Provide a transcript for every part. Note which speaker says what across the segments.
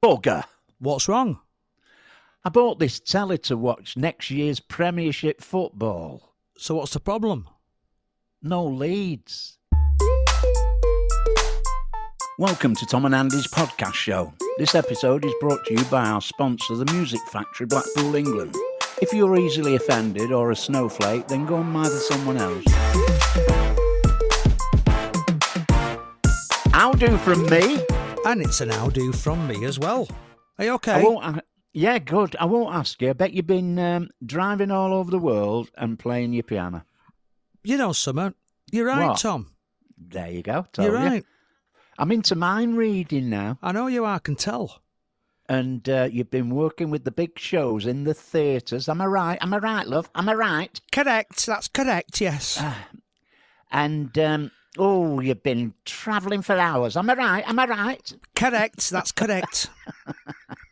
Speaker 1: Bugger.
Speaker 2: What's wrong?
Speaker 1: I bought this telly to watch next year's Premiership football.
Speaker 2: So what's the problem?
Speaker 1: No leads. Welcome to Tom and Andy's podcast show. This episode is brought to you by our sponsor, the Music Factory, Blackpool, England. If you're easily offended or a snowflake, then go and mither someone else. How do from me?
Speaker 2: And it's an how do from me as well. Are you okay?
Speaker 1: Yeah, good. I won't ask you. I bet you've been driving all over the world and playing your piano.
Speaker 2: You know, Summer, you're right,
Speaker 1: What?
Speaker 2: Tom.
Speaker 1: There you go.
Speaker 2: You're
Speaker 1: Told you.
Speaker 2: right.
Speaker 1: I'm into mind reading now.
Speaker 2: I know you are, I can tell.
Speaker 1: And you've been working with the big shows in the theatres. Am I right? Am I right, love? Am I right?
Speaker 2: Correct, that's correct, yes.
Speaker 1: And, you've been travelling for hours. Am I right? Am I right?
Speaker 2: Correct, that's correct.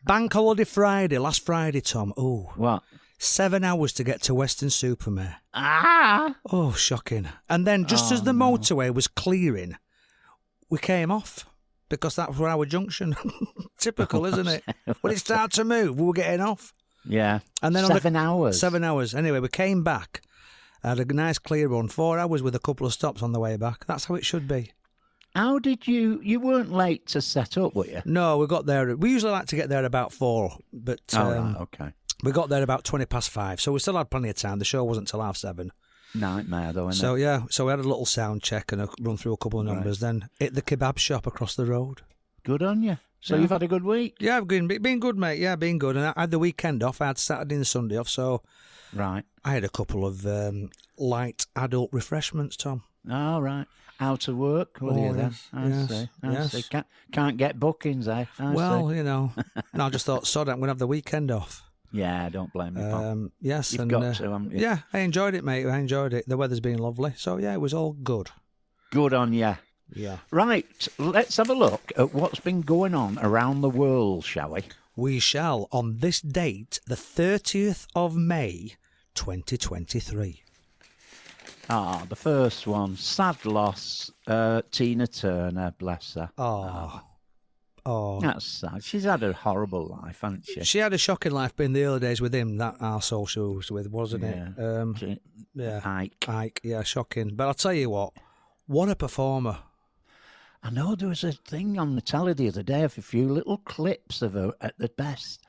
Speaker 2: Bank holiday Friday, last Friday, Tom. Oh,
Speaker 1: What?
Speaker 2: 7 hours to get to Weston-super-Mare.
Speaker 1: Ah!
Speaker 2: Oh, shocking. And then just as the motorway was clearing, we came off because that was our junction. Typical, isn't it? When it started to move, we were getting off.
Speaker 1: Yeah.
Speaker 2: And then
Speaker 1: 7 hours.
Speaker 2: 7 hours. Anyway, we came back. Had a nice clear run, 4 hours with a couple of stops on the way back. That's how it should be.
Speaker 1: How did you weren't late to set up, were you?
Speaker 2: No, we got there. We usually like to get there about 4, but
Speaker 1: Right, okay.
Speaker 2: we got there about 5:20, so we still had plenty of time. The show wasn't till 7:30.
Speaker 1: Nightmare, though, isn't
Speaker 2: So
Speaker 1: it?
Speaker 2: yeah, so we had a little sound check and a run through a couple of numbers. Then hit the kebab shop across the road.
Speaker 1: Good on you. So
Speaker 2: Yeah.
Speaker 1: you've had a good week?
Speaker 2: Yeah, I've been good, mate. Yeah, been good. And I had the weekend off. I had Saturday and Sunday off, so
Speaker 1: Right.
Speaker 2: I had a couple of light adult refreshments, Tom.
Speaker 1: All right. Out of work, will you then?
Speaker 2: yes,
Speaker 1: I see. Can't get bookings, eh? I
Speaker 2: Well,
Speaker 1: see.
Speaker 2: you know, no, I just thought, sod it, I'm going to have the weekend off.
Speaker 1: Yeah, don't blame me, Pop.
Speaker 2: Yes,
Speaker 1: You've
Speaker 2: and
Speaker 1: got to, haven't you?
Speaker 2: yeah, I enjoyed it, mate. I enjoyed it. The weather's been lovely, so yeah, it was all good.
Speaker 1: Good on you.
Speaker 2: Yeah,
Speaker 1: Right, let's have a look at what's been going on around the world, shall we?
Speaker 2: we shall on this date, the 30th of May, 2023.
Speaker 1: The first one, sad loss, Tina Turner, bless her.
Speaker 2: Oh,
Speaker 1: That's sad. She's had a horrible life, hasn't she?
Speaker 2: she had a shocking life. Been the early days with him, that arsehole she was with, wasn't it?
Speaker 1: She-
Speaker 2: Yeah,
Speaker 1: Ike.
Speaker 2: yeah, shocking. But I'll tell you what a performer.
Speaker 1: I know there was a thing on the telly the other day of a few little clips of her at the best.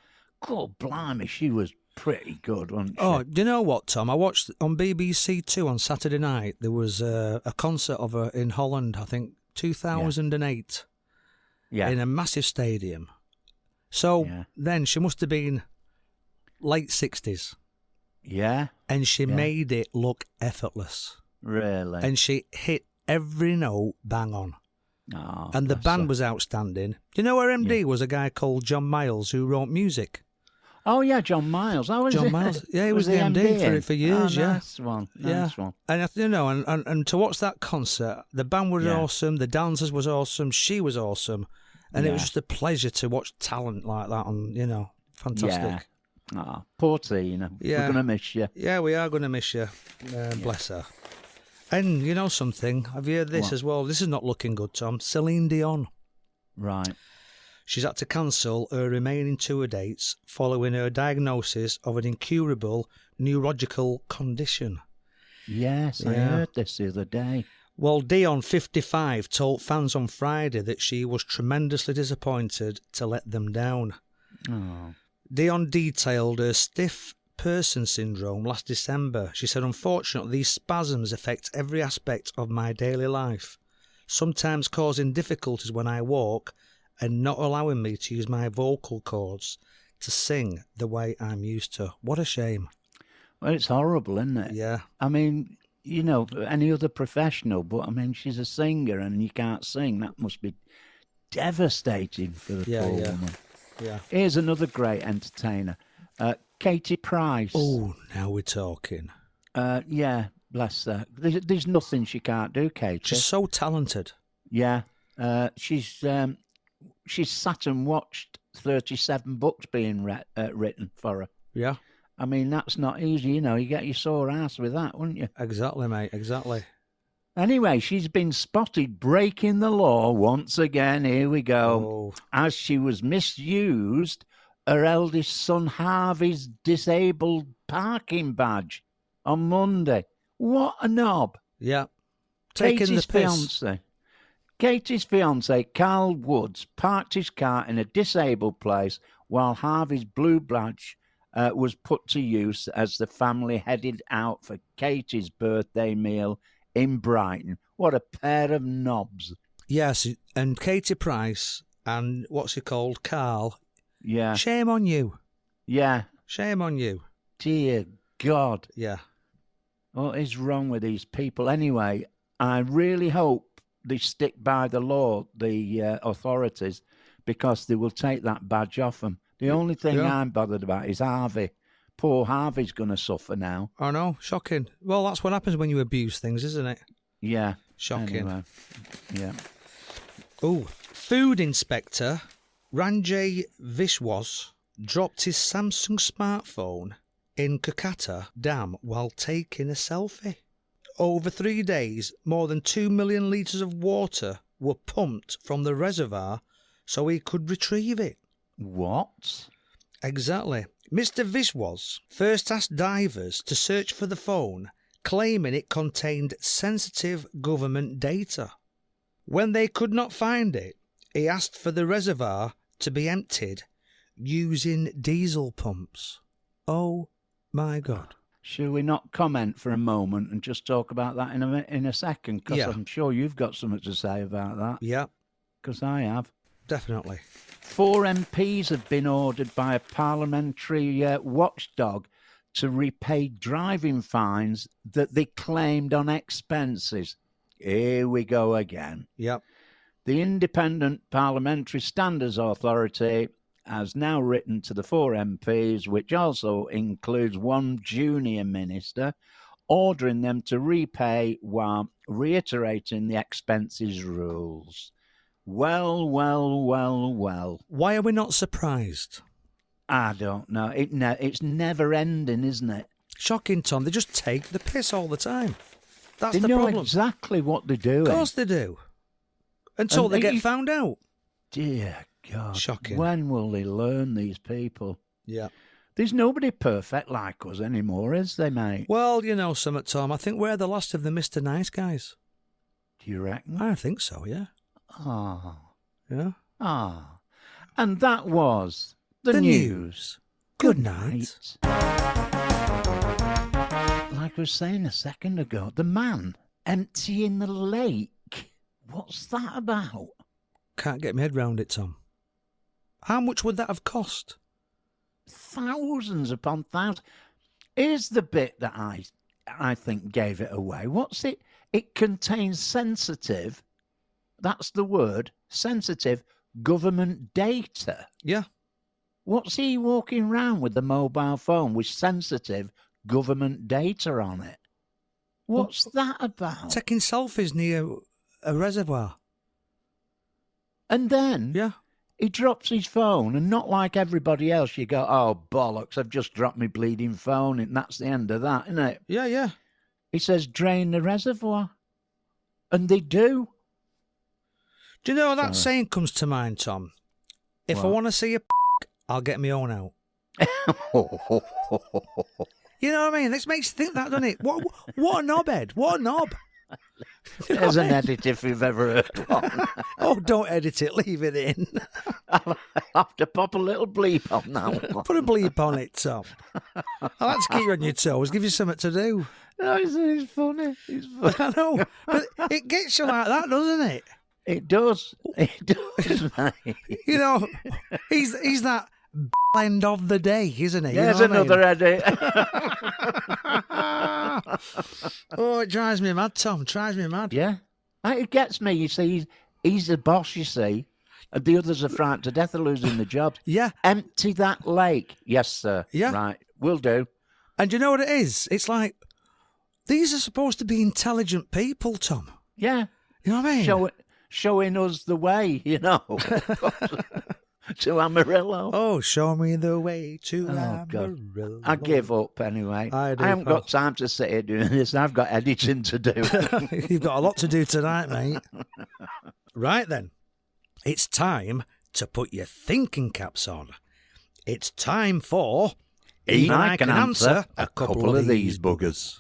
Speaker 1: God blimey, she was pretty good, wasn't she?
Speaker 2: Oh, do you know what, Tom? I watched on BBC Two on Saturday night. There was a concert of her in Holland, I think 2008,
Speaker 1: yeah.
Speaker 2: in a massive stadium. So
Speaker 1: Yeah.
Speaker 2: then she must have been late 60s,
Speaker 1: Yeah,
Speaker 2: and she made it look effortless.
Speaker 1: really.
Speaker 2: And she hit every note bang on.
Speaker 1: Oh,
Speaker 2: And the
Speaker 1: bless
Speaker 2: band
Speaker 1: her.
Speaker 2: was outstanding. Do you know her MD was a guy called John Miles who wrote music?
Speaker 1: Oh, yeah, John Miles. Oh, is
Speaker 2: John
Speaker 1: it?
Speaker 2: Miles. Yeah, he was the MD for years,
Speaker 1: oh,
Speaker 2: yeah.
Speaker 1: Nice one.
Speaker 2: Yeah.
Speaker 1: Nice one.
Speaker 2: And you know, and to watch that concert, the band was
Speaker 1: Yeah.
Speaker 2: awesome, the dancers was awesome, she was awesome, and it was
Speaker 1: Yeah.
Speaker 2: just a pleasure to watch talent like that. And you know, fantastic.
Speaker 1: Oh, poor Tina.
Speaker 2: Yeah.
Speaker 1: We're going to miss you.
Speaker 2: Yeah, we are going to miss you. Bless her. And you know something? Have you heard this
Speaker 1: What?
Speaker 2: as well? This is not looking good, Tom. Celine Dion.
Speaker 1: Right.
Speaker 2: She's had to cancel her remaining tour dates following her diagnosis of an incurable neurological condition.
Speaker 1: Yes, I
Speaker 2: Yeah.
Speaker 1: heard this the other day.
Speaker 2: Well, Dion, 55, told fans on Friday that she was tremendously disappointed to let them down.
Speaker 1: Oh,
Speaker 2: Dion detailed her stiff person syndrome last December. She said, unfortunately, these spasms affect every aspect of my daily life, sometimes causing difficulties when I walk and not allowing me to use my vocal cords to sing the way I'm used to. What a shame.
Speaker 1: well, it's horrible, isn't it?
Speaker 2: Yeah.
Speaker 1: I mean, you know, any other professional, but I mean, she's a singer and you can't sing. That must be devastating for the
Speaker 2: Yeah,
Speaker 1: poor
Speaker 2: yeah.
Speaker 1: woman.
Speaker 2: Yeah.
Speaker 1: Here's another great entertainer, Katie Price.
Speaker 2: Oh, now we're talking.
Speaker 1: Yeah, bless her. There's nothing she can't do, Katie.
Speaker 2: She's so talented.
Speaker 1: Yeah, she's sat and watched 37 books being written for her.
Speaker 2: Yeah.
Speaker 1: I mean, that's not easy, you know. You get your sore ass with that, wouldn't you?
Speaker 2: Exactly, mate. Exactly.
Speaker 1: Anyway, she's been spotted breaking the law once again. Here we go.
Speaker 2: Oh.
Speaker 1: As she was misused her eldest son Harvey's disabled parking badge on Monday. What a knob.
Speaker 2: Yeah. Taking the piss.
Speaker 1: Katie's fiance, Carl Woods, parked his car in a disabled place while Harvey's blue badge was put to use as the family headed out for Katie's birthday meal in Brighton. What a pair of knobs.
Speaker 2: Yes, and Katie Price and what's he called, Carl.
Speaker 1: Yeah.
Speaker 2: Shame on you.
Speaker 1: Yeah.
Speaker 2: Shame on you.
Speaker 1: Dear God.
Speaker 2: Yeah.
Speaker 1: What is wrong with these people? Anyway, I really hope they stick by the law, the authorities, because they will take that badge off them. The only thing I'm bothered about is Harvey. Poor Harvey's going to suffer now.
Speaker 2: I know, shocking. Well, that's what happens when you abuse things, isn't it?
Speaker 1: Yeah.
Speaker 2: Shocking.
Speaker 1: Anyway, yeah.
Speaker 2: Oh, food inspector Ranjay Vishwas dropped his Samsung smartphone in Kolkata Dam while taking a selfie. Over 3 days, more than 2 million litres of water were pumped from the reservoir so he could retrieve it.
Speaker 1: What?
Speaker 2: Exactly. Mr. Vishwas first asked divers to search for the phone, claiming it contained sensitive government data. When they could not find it, he asked for the reservoir to be emptied using diesel pumps. Oh my God.
Speaker 1: Shall we not comment for a moment and just talk about that in a second? Because I'm sure you've got something to say about that.
Speaker 2: Yeah.
Speaker 1: Because I have.
Speaker 2: Definitely.
Speaker 1: 4 MPs have been ordered by a parliamentary watchdog to repay driving fines that they claimed on expenses. Here we go again.
Speaker 2: Yep.
Speaker 1: The Independent Parliamentary Standards Authority has now written to the 4 MPs, which also includes one junior minister, ordering them to repay while reiterating the expenses rules. Well.
Speaker 2: Why are we not surprised?
Speaker 1: I don't know. It's never ending, isn't it?
Speaker 2: Shocking, Tom. They just take the piss all the time. That's
Speaker 1: They
Speaker 2: the
Speaker 1: know
Speaker 2: problem.
Speaker 1: exactly what they're doing.
Speaker 2: Of course they do. Until
Speaker 1: And
Speaker 2: they get found out.
Speaker 1: Dear God.
Speaker 2: Shocking.
Speaker 1: When will they learn, these people?
Speaker 2: Yeah.
Speaker 1: There's nobody perfect like us anymore, is there, mate?
Speaker 2: Well, you know something, Tom. I think we're the last of the Mr. Nice guys.
Speaker 1: Do you reckon?
Speaker 2: I think so, yeah.
Speaker 1: Ah.
Speaker 2: Yeah.
Speaker 1: Ah. And that was the news.
Speaker 2: Good night.
Speaker 1: Like I was saying a second ago, the man emptying the lake. What's that about?
Speaker 2: Can't get my head round it, Tom. How much would that have cost?
Speaker 1: Thousands upon thousands. Here's the bit that I think gave it away. What's it? It contains sensitive, that's the word, sensitive government data.
Speaker 2: Yeah.
Speaker 1: What's he walking around with the mobile phone with sensitive government data on it? What's that about?
Speaker 2: Taking selfies near a reservoir.
Speaker 1: And then
Speaker 2: Yeah.
Speaker 1: he drops his phone, and not like everybody else, you go, oh, bollocks, I've just dropped my bleeding phone, and that's the end of that, isn't it?
Speaker 2: Yeah, yeah.
Speaker 1: He says, drain the reservoir. And they do.
Speaker 2: Do you know that saying comes to mind, Tom? If I
Speaker 1: What?
Speaker 2: want to see a I'll get my own out. You know what I mean? This makes you think that, doesn't it? What a knobhead. What a knob.
Speaker 1: There's an edit if you've ever heard one.
Speaker 2: Oh, don't edit it. Leave it in.
Speaker 1: I'll have to pop a little bleep on that one.
Speaker 2: Put a bleep on it, Tom. I like to keep you on your toes. Give you something to do.
Speaker 1: No, it's funny. It's funny.
Speaker 2: I know. But it gets you like that, doesn't it?
Speaker 1: It does. It does, mate.
Speaker 2: You know, he's that end of the day, isn't he?
Speaker 1: There's
Speaker 2: you know
Speaker 1: another edit.
Speaker 2: Oh, it drives me mad, Tom. Drives me mad.
Speaker 1: Yeah. It gets me. You see, he's the boss, you see. And the others are frightened to death of losing the jobs.
Speaker 2: Yeah.
Speaker 1: Empty that lake. Yes, sir.
Speaker 2: Yeah.
Speaker 1: Right. Will do.
Speaker 2: And you know what it is? It's like, these are supposed to be intelligent people, Tom.
Speaker 1: Yeah.
Speaker 2: You know what I mean?
Speaker 1: Showing us the way, you know. to Amarillo.
Speaker 2: Oh, show me the way to
Speaker 1: Oh, God.
Speaker 2: Amarillo.
Speaker 1: I give up anyway.
Speaker 2: I do,
Speaker 1: haven't
Speaker 2: pal.
Speaker 1: got time to sit here doing this. I've got editing to do.
Speaker 2: You've got a lot to do tonight, mate. Right then. It's time to put your thinking caps on. It's time for...
Speaker 1: Even I can answer a couple of these buggers.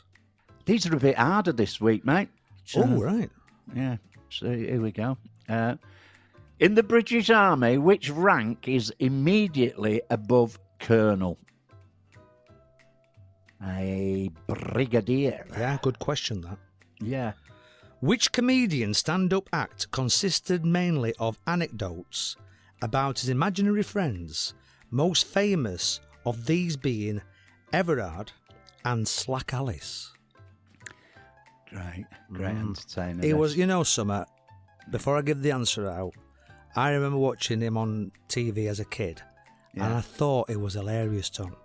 Speaker 1: These are a bit harder this week, mate. So,
Speaker 2: Oh, right.
Speaker 1: Yeah, so here we go. In the British Army, which rank is immediately above colonel? A brigadier.
Speaker 2: Yeah, good question, that.
Speaker 1: Yeah.
Speaker 2: Which comedian stand-up act consisted mainly of anecdotes about his imaginary friends, most famous of these being Everard and Slack Alice?
Speaker 1: Great entertainer.
Speaker 2: He
Speaker 1: this.
Speaker 2: was, you know, Summer, before I give the answer out, I remember watching him on TV as a kid, and I thought it was hilarious, Tom.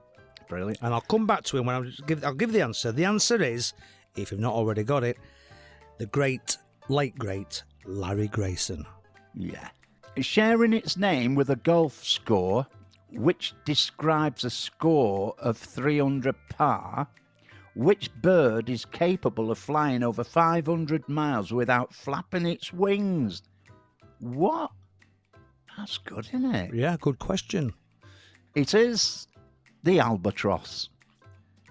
Speaker 1: Brilliant.
Speaker 2: And I'll come back to him when I'll give the answer. The answer is, if you've not already got it, the late great Larry Grayson.
Speaker 1: Yeah. Sharing its name with a golf score, which describes a score of 300 par, which bird is capable of flying over 500 miles without flapping its wings? What? That's good, isn't it?
Speaker 2: Yeah, good question.
Speaker 1: It is the albatross.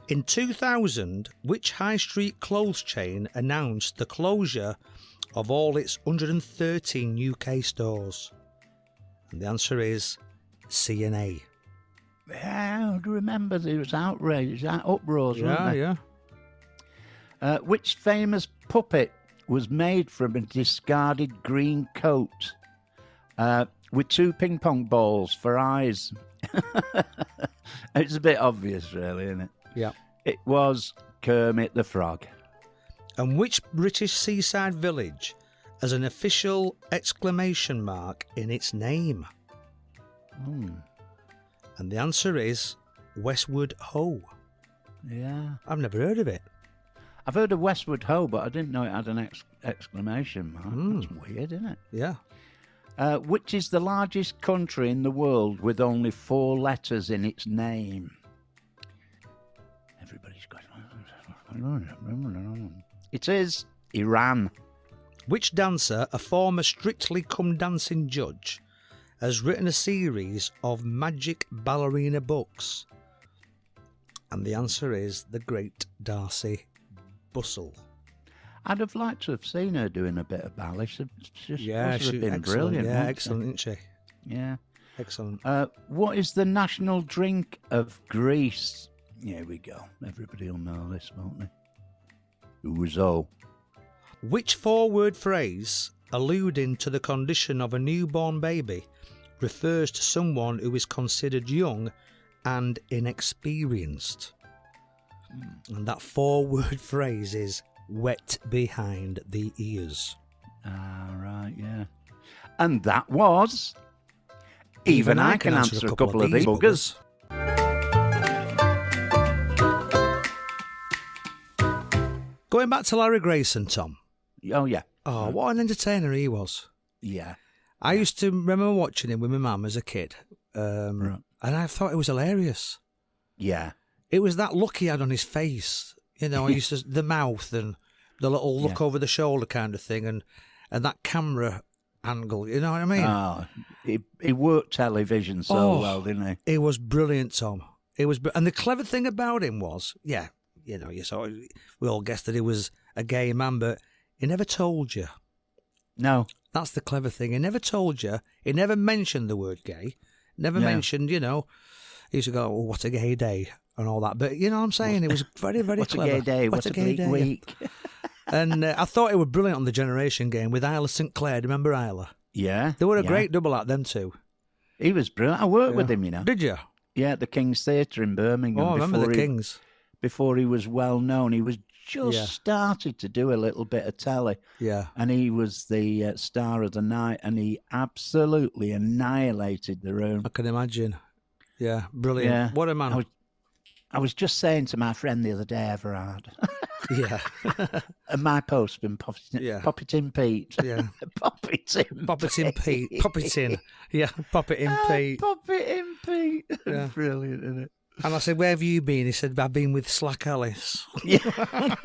Speaker 2: In 2000, which high street clothes chain announced the closure of all its 113 UK stores? And the answer is C&A.
Speaker 1: Yeah, I remember there was outrage, uproars, wasn't there?
Speaker 2: Yeah.
Speaker 1: Which famous puppet was made from a discarded green coat with 2 ping pong balls for eyes? It's a bit obvious, really, isn't it?
Speaker 2: Yeah.
Speaker 1: It was Kermit the Frog.
Speaker 2: And which British seaside village has an official exclamation mark in its name? And the answer is Westward Ho.
Speaker 1: Yeah.
Speaker 2: I've never heard of it.
Speaker 1: I've heard of Westward Ho, but I didn't know it had an exclamation mark. That's weird, isn't it?
Speaker 2: Yeah.
Speaker 1: Which is the largest country in the world with only 4 letters in its name? Everybody's got... It is Iran.
Speaker 2: Which dancer, a former Strictly Come Dancing judge, has written a series of magic ballerina books? And the answer is the great Darcy Bussell.
Speaker 1: I'd have liked to have seen her doing a bit of ballet. She's
Speaker 2: She's
Speaker 1: been
Speaker 2: excellent.
Speaker 1: brilliant.
Speaker 2: Yeah,
Speaker 1: wasn't
Speaker 2: excellent, isn't she?
Speaker 1: she? Yeah.
Speaker 2: Excellent.
Speaker 1: What is the national drink of Greece? Here we go. Everybody will know this, won't they? Ouzo.
Speaker 2: Which 4-word phrase, alluding to the condition of a newborn baby, refers to someone who is considered young and inexperienced? And that 4-word phrase is wet behind the ears.
Speaker 1: Ah, right, yeah. And that was... Even I can answer a couple of these buggers.
Speaker 2: Going back to Larry Grayson, Tom.
Speaker 1: Oh, yeah.
Speaker 2: Oh, what an entertainer he was.
Speaker 1: Yeah.
Speaker 2: I used to remember watching him with my mum as a kid.
Speaker 1: Right.
Speaker 2: And I thought it was hilarious.
Speaker 1: Yeah.
Speaker 2: It was that look he had on his face. You know, I used to, the mouth and the little look over the shoulder kind of thing, and that camera angle, you know what I mean?
Speaker 1: Oh, he worked television so well, didn't he?
Speaker 2: It was brilliant, Tom. It was, and the clever thing about him was, yeah, you know, we all guessed that he was a gay man, but he never told you.
Speaker 1: No.
Speaker 2: That's the clever thing. He never told you. He never mentioned the word gay. Never mentioned, you know, he used to go, oh, what a gay day and all that. But you know what I'm saying? It was very, very
Speaker 1: what
Speaker 2: clever.
Speaker 1: What a gay day. What a bleak week.
Speaker 2: And I thought it was brilliant on the Generation Game with Isla St. Clair. Do you remember Isla?
Speaker 1: Yeah.
Speaker 2: They were a great double act, them two.
Speaker 1: He was brilliant. I worked with him, you know.
Speaker 2: Did you?
Speaker 1: Yeah, at the King's Theatre in Birmingham.
Speaker 2: Oh, I remember the Kings.
Speaker 1: Before he was well known. He was just started to do a little bit of telly.
Speaker 2: Yeah.
Speaker 1: And he was the star of the night, and he absolutely annihilated the room.
Speaker 2: I can imagine. Yeah, brilliant.
Speaker 1: Yeah.
Speaker 2: What a man.
Speaker 1: I was just saying to my friend the other day, Everard,
Speaker 2: Yeah.
Speaker 1: And my postman, Pop it in Pete.
Speaker 2: Yeah.
Speaker 1: Pop it in
Speaker 2: Pop it in, Pete. Pop it in. Yeah, pop it in, Pete.
Speaker 1: Pop it in Pete.
Speaker 2: Yeah.
Speaker 1: Brilliant, isn't it?
Speaker 2: And I said, where have you been? He said, I've been with Slack Alice.
Speaker 1: Yeah.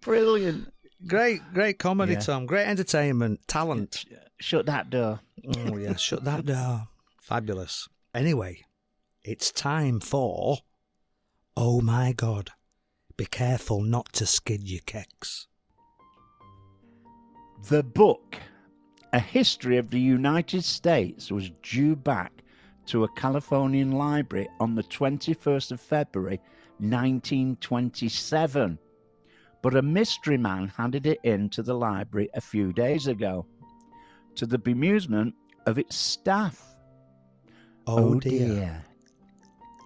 Speaker 1: Brilliant.
Speaker 2: Great comedy,
Speaker 1: Yeah.
Speaker 2: Tom. Great entertainment. Talent.
Speaker 1: Shut that door.
Speaker 2: Oh, yeah. Shut that door. Fabulous. Anyway, it's time for... Oh, my God. Be careful not to skid your kecks.
Speaker 1: The book, A History of the United States, was due back to a Californian library on the 21st of February 1927, but a mystery man handed it into the library a few days ago, to the bemusement of its staff.
Speaker 2: Oh dear.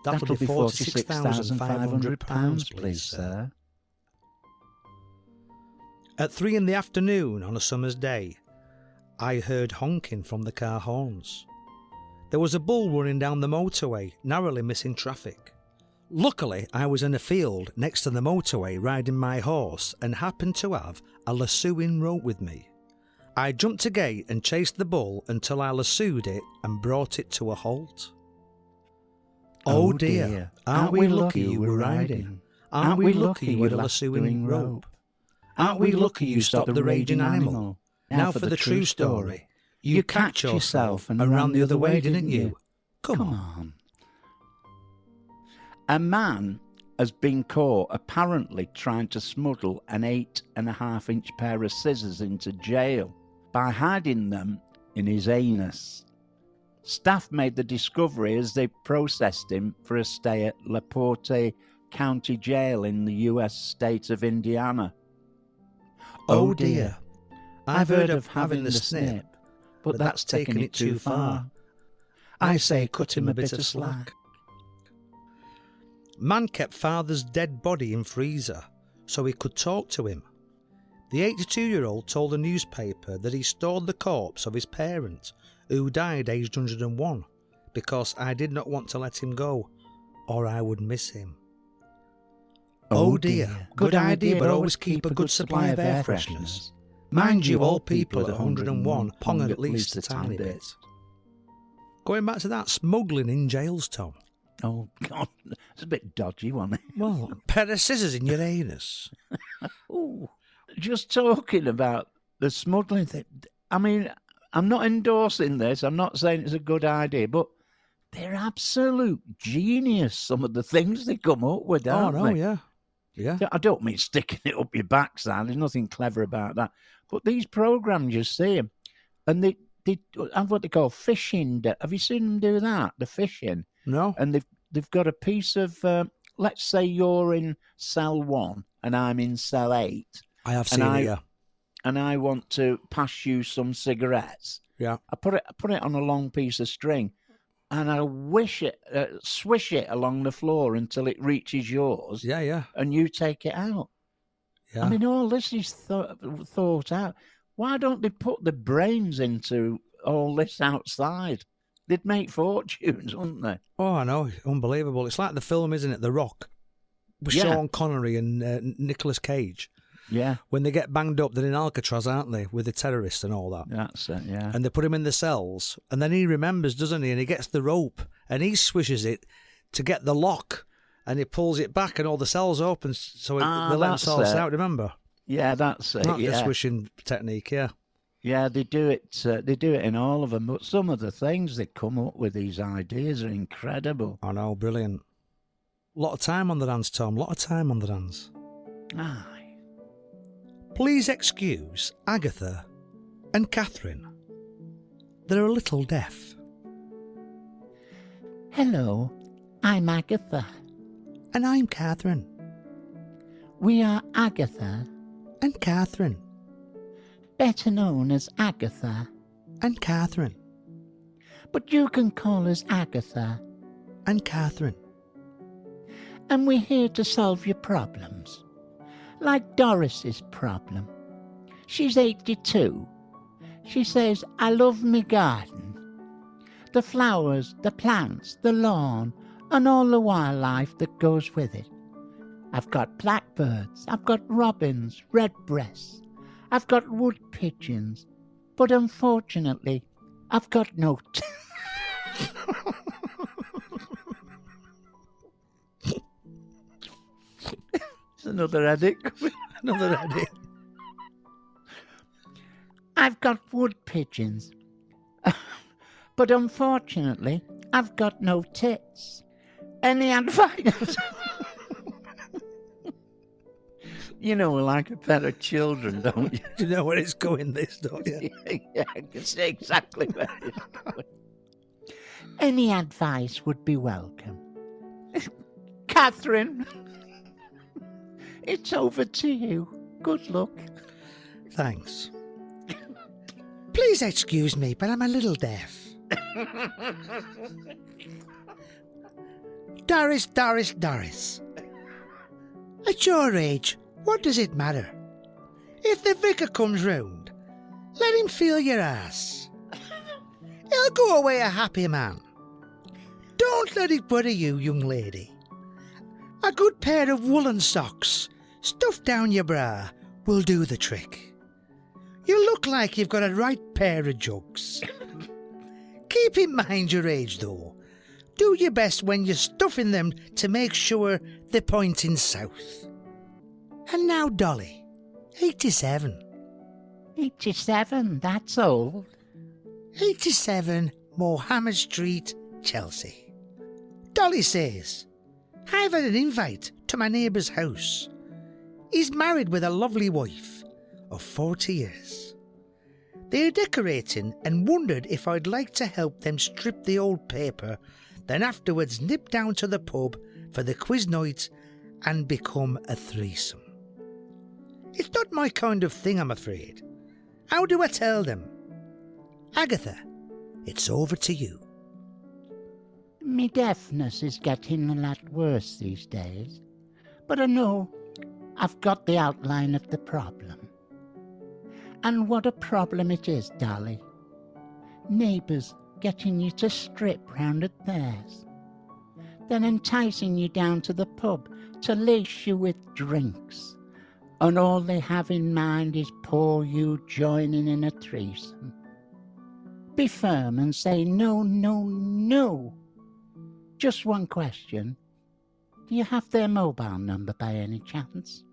Speaker 1: That'll be £46,500, please, sir.
Speaker 2: At 3 p.m. on a summer's day, I heard honking from the car horns. There was a bull running down the motorway, narrowly missing traffic. Luckily, I was in a field next to the motorway riding my horse and happened to have a lassoing rope with me. I jumped a gate and chased the bull until I lassoed it and brought it to a halt. Oh dear, aren't we lucky you were riding? Aren't we lucky you had a lassoing rope? Aren't we lucky you stopped the raging animal? Now for the true story. You catch yourself and ran the other way, didn't you? Come on.
Speaker 1: A man has been caught apparently trying to smuggle an 8.5-inch pair of scissors into jail by hiding them in his anus. Staff made the discovery as they processed him for a stay at LaPorte County Jail in the US state of Indiana.
Speaker 2: Oh dear, I've heard of having the snip, but that's taking it too far. I say cut him a bit of slack. Man kept father's dead body in freezer so he could talk to him. The 82-year-old told the newspaper that he stored the corpse of his parent, who died aged 101, because I did not want to let him go, or I would miss him. Oh dear, good idea, but always keep a good supply of air fresheners. Mind you, all people at 101 pong at least a tiny bit. Going back to that smuggling in jails, Tom.
Speaker 1: Oh, God, it's a bit dodgy, wasn't it?
Speaker 2: Well, a pair of scissors in your anus.
Speaker 1: Ooh, just talking about the smuggling thing. I mean, I'm not endorsing this. I'm not saying it's a good idea, but they're absolute genius, some of the things they come up with, aren't they?
Speaker 2: Yeah. Yeah.
Speaker 1: I don't mean sticking it up your backside. There's nothing clever about that. But these programs, you see them, and they have what they call fishing. Have you seen them do that? The fishing.
Speaker 2: No.
Speaker 1: And they've got a piece of, let's say you're in cell 1 and I'm in cell 8.
Speaker 2: I have seen it, yeah.
Speaker 1: And I want to pass you some cigarettes.
Speaker 2: Yeah.
Speaker 1: I put it on a long piece of string, and I swish it along the floor until it reaches yours.
Speaker 2: Yeah, yeah.
Speaker 1: And you take it out.
Speaker 2: Yeah.
Speaker 1: I mean, all this is thought out. Why don't they put the brains into all this outside? They'd make fortunes, wouldn't they?
Speaker 2: Oh, I know. Unbelievable. It's like the film, isn't it? The Rock. With Sean Connery and Nicolas Cage.
Speaker 1: Yeah.
Speaker 2: When they get banged up, they're in Alcatraz, aren't they? With the terrorists and all that.
Speaker 1: That's it, yeah.
Speaker 2: And they put him in the cells. And then he remembers, doesn't he? And he gets the rope. And he swishes it to get the lock. And he pulls it back and all the cells open. So they let themselves out, remember?
Speaker 1: Yeah, that's it.
Speaker 2: Not the swishing technique, yeah.
Speaker 1: Yeah, they do it. They do it in all of them. But some of the things they come up with, these ideas, are incredible.
Speaker 2: I know, brilliant. A lot of time on the hands, Tom. A lot of time on the hands.
Speaker 1: Aye.
Speaker 2: Please excuse Agatha and Catherine. They're a little deaf.
Speaker 1: Hello, I'm Agatha.
Speaker 2: And I'm Catherine.
Speaker 1: We are Agatha.
Speaker 2: And Catherine.
Speaker 1: Better known as Agatha.
Speaker 2: And Catherine.
Speaker 1: But you can call us Agatha.
Speaker 2: And Catherine.
Speaker 1: And we're here to solve your problems. Like Doris's problem. She's 82. She says, I love me garden. The flowers, the plants, the lawn, and all the wildlife that goes with it. I've got blackbirds, I've got robins, redbreasts, I've got wood pigeons, but unfortunately, I've got no... It's another edit.
Speaker 2: Another edit.
Speaker 1: I've got wood pigeons, but unfortunately, I've got no tits. Any advice? You know, we're like a pair of children, don't you?
Speaker 2: You know where it's going, this, don't you?
Speaker 1: Yeah, I can see exactly where it's going. Any advice would be welcome. Catherine, it's over to you. Good luck.
Speaker 2: Thanks. Please excuse me, but I'm a little deaf. Doris. At your age, what does it matter? If the vicar comes round, let him feel your ass. He'll go away a happy man. Don't let it worry you, young lady. A good pair of woolen socks stuffed down your bra will do the trick. You look like you've got a right pair of jugs. Keep in mind your age, though. Do your best when you're stuffing them to make sure they're pointing south. And now Dolly, 87.
Speaker 1: 87, that's old.
Speaker 2: 87 Mohammed Street, Chelsea. Dolly says, I've had an invite to my neighbour's house. He's married with a lovely wife of 40 years. They're decorating and wondered if I'd like to help them strip the old paper, then afterwards nip down to the pub for the quiz night and become a threesome. It's not my kind of thing, I'm afraid. How do I tell them? Agatha, it's over to you.
Speaker 1: Me deafness is getting a lot worse these days, but I know I've got the outline of the problem. And what a problem it is, Dolly. Neighbours getting you to strip round at theirs, then enticing you down to the pub to lace you with drinks, and all they have in mind is poor you joining in a threesome. Be firm and say no, no, no. Just one question. Do you have their mobile number by any chance?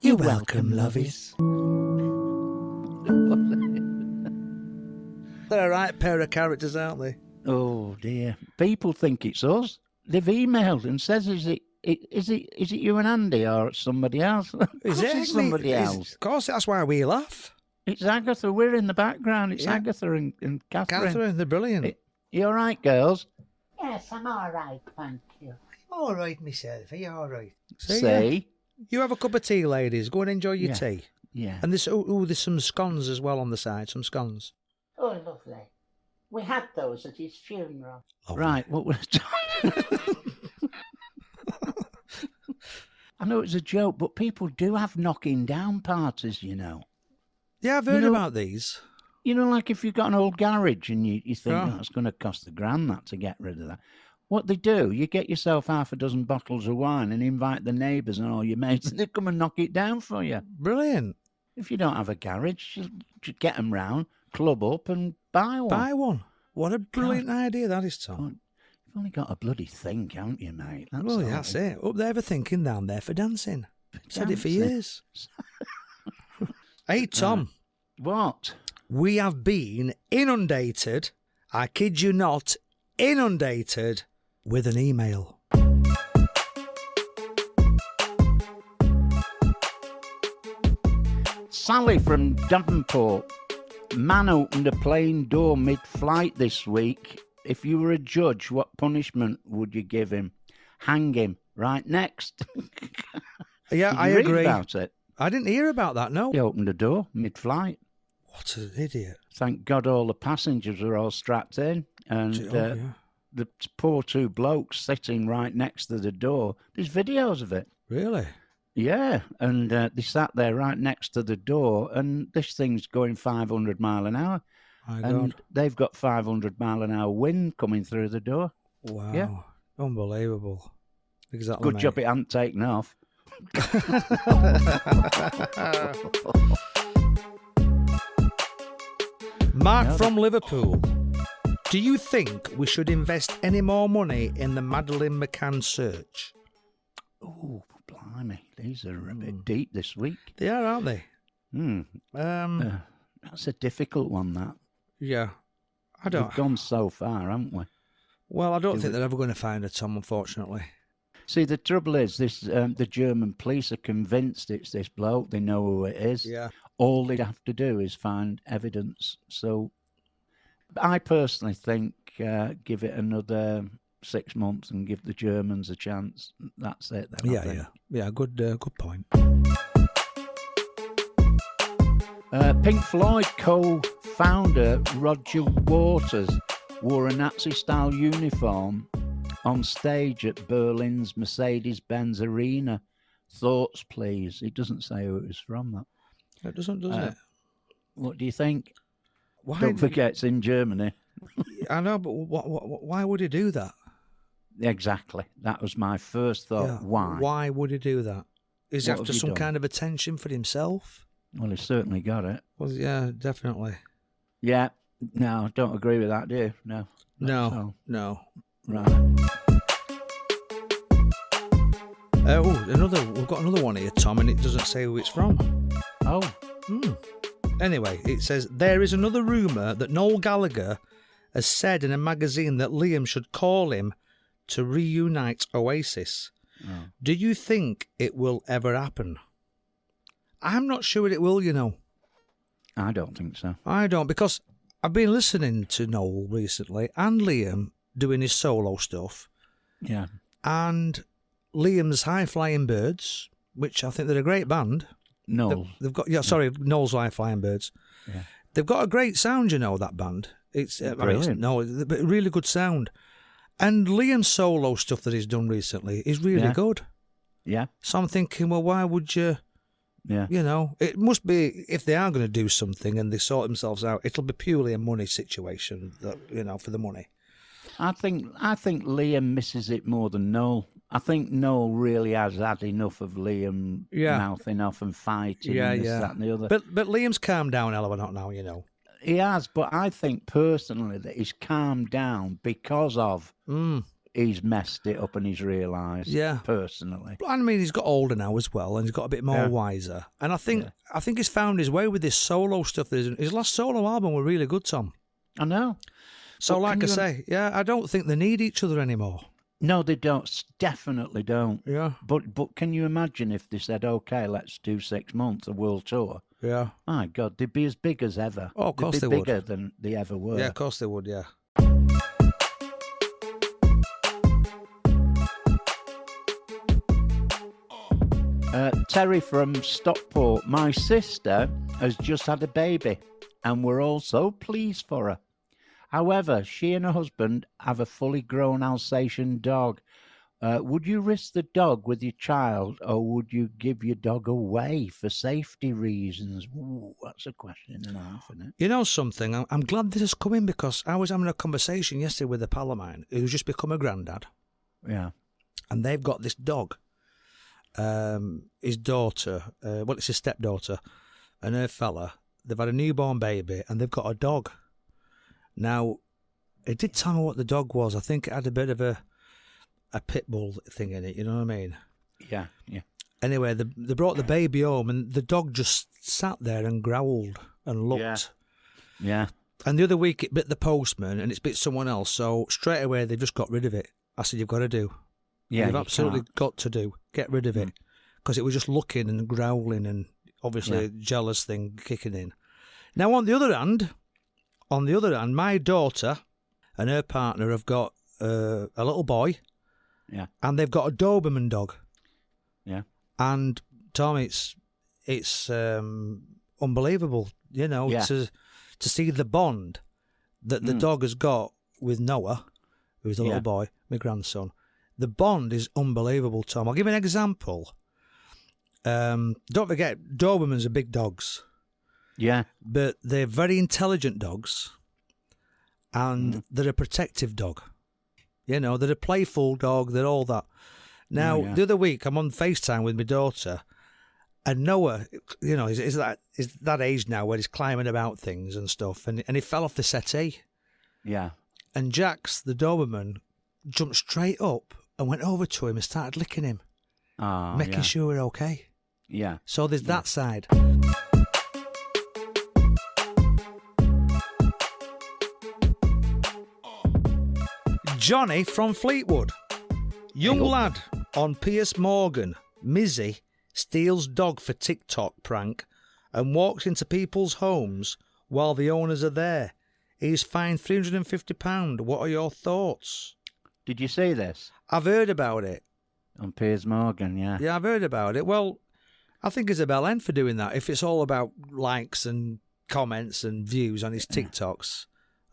Speaker 2: You're welcome, lovies. They're a right pair of characters, aren't they?
Speaker 1: Oh dear. People think it's us. They've emailed and says, is it you and Andy or it's somebody else?
Speaker 2: Is it
Speaker 1: somebody else?
Speaker 2: Of course, that's why we laugh.
Speaker 1: It's Agatha. We're in the background. It's Agatha and Catherine.
Speaker 2: Catherine, they're brilliant.
Speaker 1: You all right, girls? Yes, I'm all right, thank you.
Speaker 2: All right, myself. Are you all right?
Speaker 1: See?
Speaker 2: You have a cup of tea, ladies. Go and enjoy your tea.
Speaker 1: Yeah.
Speaker 2: And there's some scones as well on the side. Some scones.
Speaker 1: Oh, lovely. We had those at his funeral.
Speaker 2: Lovely.
Speaker 1: Right, what we're talking... I know it's a joke, but people do have knocking down parties, you know.
Speaker 2: Yeah, I've heard about these.
Speaker 1: You know, like if you've got an old garage and you think, oh, it's going to cost £1,000 that to get rid of that. What they do, you get yourself half a dozen bottles of wine and invite the neighbours and all your mates, and they come and knock it down for you.
Speaker 2: Brilliant.
Speaker 1: If you don't have a garage, just get them round, club up and buy one.
Speaker 2: Buy one. What a brilliant idea that is, Tom.
Speaker 1: You've only got a bloody think, haven't you, mate?
Speaker 2: That's it. Up there for thinking, down there for dancing. Said it for years. Hey, Tom.
Speaker 1: What?
Speaker 2: We have been inundated, I kid you not, inundated with an email.
Speaker 1: Sally from Devonport. Man opened a plane door mid-flight this week. If you were a judge, what punishment would you give him? Hang him. Right next.
Speaker 2: Yeah, I
Speaker 1: read
Speaker 2: agree.
Speaker 1: About it?
Speaker 2: I didn't hear about that, no.
Speaker 1: He opened a door mid-flight.
Speaker 2: What an idiot.
Speaker 1: Thank God all the passengers were all strapped in. And the poor two blokes sitting right next to the door. There's videos of it.
Speaker 2: Really?
Speaker 1: Yeah, and they sat there right next to the door, and this thing's going 500 mile an hour.
Speaker 2: My
Speaker 1: and
Speaker 2: God.
Speaker 1: They've got 500 mile an hour wind coming through the door.
Speaker 2: Wow.
Speaker 1: Yeah.
Speaker 2: Unbelievable. Exactly.
Speaker 1: Good
Speaker 2: mate.
Speaker 1: job it hadn't taken off.
Speaker 2: Mark
Speaker 1: No,
Speaker 2: from Liverpool. Do you think we should invest any more money in the Madeleine McCann search?
Speaker 1: Oh, blimey. These are a bit deep this week.
Speaker 2: They are, aren't they?
Speaker 1: That's a difficult one, that.
Speaker 2: Yeah.
Speaker 1: We've gone so far, haven't we?
Speaker 2: Well, I don't think they're ever going to find her, Tom, unfortunately.
Speaker 1: See, the trouble is, the German police are convinced it's this bloke. They know who it is.
Speaker 2: Yeah.
Speaker 1: All they'd have to do is find evidence. So I personally think give it another 6 months and give the Germans a chance. That's it. Then, I think.
Speaker 2: Yeah. Good point.
Speaker 1: Pink Floyd co-founder Roger Waters wore a Nazi-style uniform on stage at Berlin's Mercedes-Benz Arena. Thoughts, please. It doesn't say who it was from, that.
Speaker 2: It doesn't, does it?
Speaker 1: What do you think?
Speaker 2: Why
Speaker 1: Don't forget, it's in Germany.
Speaker 2: I know, but why would he do that?
Speaker 1: Exactly. That was my first thought.
Speaker 2: Yeah.
Speaker 1: Why?
Speaker 2: Why would he do that? Is he
Speaker 1: What
Speaker 2: after
Speaker 1: have he
Speaker 2: some
Speaker 1: done?
Speaker 2: kind of attention for himself?
Speaker 1: Well, he certainly got it.
Speaker 2: Well, yeah, definitely.
Speaker 1: Yeah. No, don't agree with that, do you? No.
Speaker 2: No.
Speaker 1: Right.
Speaker 2: We've got another one here, Tom, and it doesn't say who it's from.
Speaker 1: Oh.
Speaker 2: Anyway, it says, there is another rumour that Noel Gallagher has said in a magazine that Liam should call him to reunite Oasis.
Speaker 1: Oh.
Speaker 2: Do you think it will ever happen? I'm not sure it will, you know.
Speaker 1: I don't think so.
Speaker 2: I don't, because I've been listening to Noel recently and Liam doing his solo stuff.
Speaker 1: Yeah.
Speaker 2: And Liam's High Flying Birds, which I think they're a great band.
Speaker 1: Noel.
Speaker 2: They've got Noel's High Flying Birds.
Speaker 1: Yeah.
Speaker 2: They've got a great sound, you know, that band. It's
Speaker 1: brilliant.
Speaker 2: But really good sound. And Liam's solo stuff that he's done recently is really good.
Speaker 1: Yeah.
Speaker 2: So I'm thinking, well, why would you?
Speaker 1: Yeah.
Speaker 2: You know, it must be, if they are going to do something and they sort themselves out, it'll be purely a money situation, that, you know, for the money.
Speaker 1: I think Liam misses it more than Noel. I think Noel really has had enough of Liam mouthing off and fighting and this, that and the other.
Speaker 2: But Liam's calmed down a hell of a lot now, you know.
Speaker 1: He has, but I think personally that he's calmed down because of he's messed it up and he's realised.
Speaker 2: Yeah.
Speaker 1: Personally.
Speaker 2: I mean, he's got older now as well, and he's got a bit more wiser. And I think he's found his way with this solo stuff. His last solo album were really good, Tom.
Speaker 1: I know.
Speaker 2: So,
Speaker 1: But
Speaker 2: like I say, I don't think they need each other anymore.
Speaker 1: No, they don't. Definitely don't.
Speaker 2: Yeah.
Speaker 1: But can you imagine if they said, okay, let's do 6 months, a world tour?
Speaker 2: Yeah.
Speaker 1: My God, they'd be as big as ever.
Speaker 2: Oh, of course
Speaker 1: they'd
Speaker 2: they
Speaker 1: be
Speaker 2: would.
Speaker 1: bigger than they ever were.
Speaker 2: Yeah, of course they would, yeah.
Speaker 1: Terry from Stockport. My sister has just had a baby, and we're all so pleased for her. However, she and her husband have a fully grown Alsatian dog. Would you risk the dog with your child, or would you give your dog away for safety reasons? Ooh, that's a question and a half, isn't it?
Speaker 2: You know something? I'm glad this has come in, because I was having a conversation yesterday with a pal of mine who's just become a granddad.
Speaker 1: Yeah.
Speaker 2: And they've got this dog. His daughter, it's his stepdaughter, and her fella, they've had a newborn baby, and they've got a dog. Now, it did tell me what the dog was. I think it had a bit of a pit bull thing in it, you know what I mean?
Speaker 1: Yeah, yeah.
Speaker 2: Anyway, they brought the baby home, and the dog just sat there and growled and looked.
Speaker 1: Yeah.
Speaker 2: And the other week it bit the postman, and it's bit someone else, so straight away they've just got rid of it. I said, you've got to do.
Speaker 1: Yeah,
Speaker 2: You've absolutely got to do. Get rid of it. Because it was just looking and growling, and obviously a jealous thing kicking in. Now, on the other hand, my daughter and her partner have got a little boy.
Speaker 1: Yeah.
Speaker 2: And they've got a Doberman dog.
Speaker 1: Yeah.
Speaker 2: And Tom, it's unbelievable, you know, to see the bond that the dog has got with Noah, who's a little boy, my grandson. The bond is unbelievable, Tom. I'll give you an example. Don't forget, Dobermans are big dogs.
Speaker 1: Yeah.
Speaker 2: But they're very intelligent dogs, and they're a protective dog. You know, they're a playful dog, they're all that. Now, the other week, I'm on FaceTime with my daughter, and Noah, you know, is that age now where he's climbing about things and stuff, and he fell off the settee.
Speaker 1: Yeah.
Speaker 2: And Jax, the Doberman, jumped straight up and went over to him and started licking him, making sure we're okay.
Speaker 1: Yeah.
Speaker 2: So there's that side. Johnny from Fleetwood. Young lad on Piers Morgan, Mizzy, steals dog for TikTok prank and walks into people's homes while the owners are there. He's fined £350. What are your thoughts?
Speaker 1: Did you see this?
Speaker 2: I've heard about it.
Speaker 1: On Piers Morgan, yeah.
Speaker 2: Yeah, I've heard about it. Well, I think it's a bell end for doing that. If it's all about likes and comments and views on his TikToks,